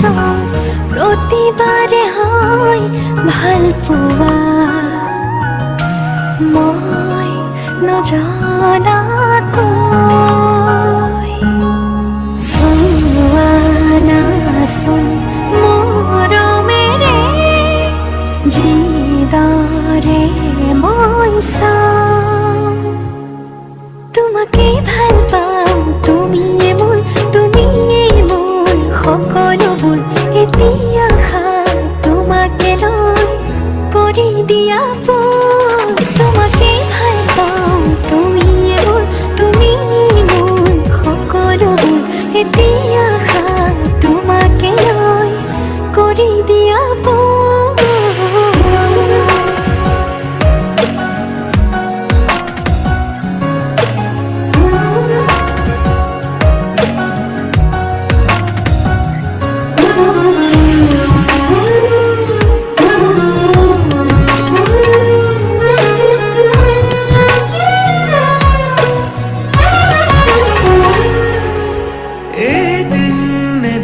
ৰং প্ৰতিবাৰে হয় ভাল পোৱা মই নজনাকৈ চোৱা নাচোন মৰমেৰে যিদৰে মই চাওঁ তোমাকে ভাল পাওঁ তুমিয়ে মোৰ সকলোবোৰ এতিয়া তোমাকে লৈ কৰি দিয়া তোমাকে ভাল পাওঁ তুমিয়ে মোৰ সকলোবোৰ এতিয়া তোমাকে লৈ কৰি দিয়া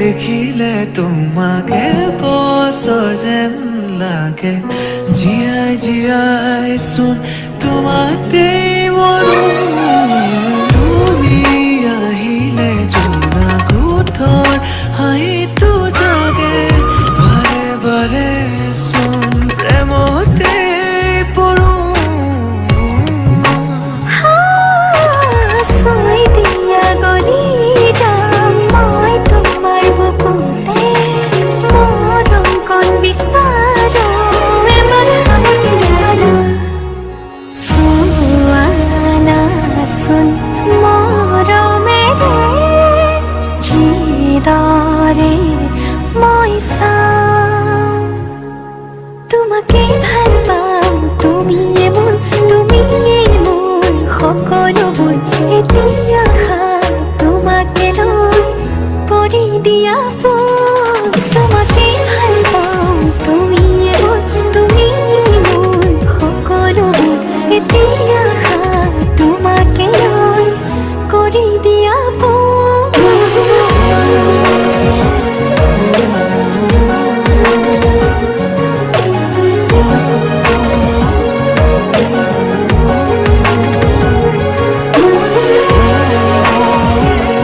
দেখিলে তোমাকে বছৰ যেন লাগে জীয়াই জীয়াই চোন তোমাতেই মৰো তুমি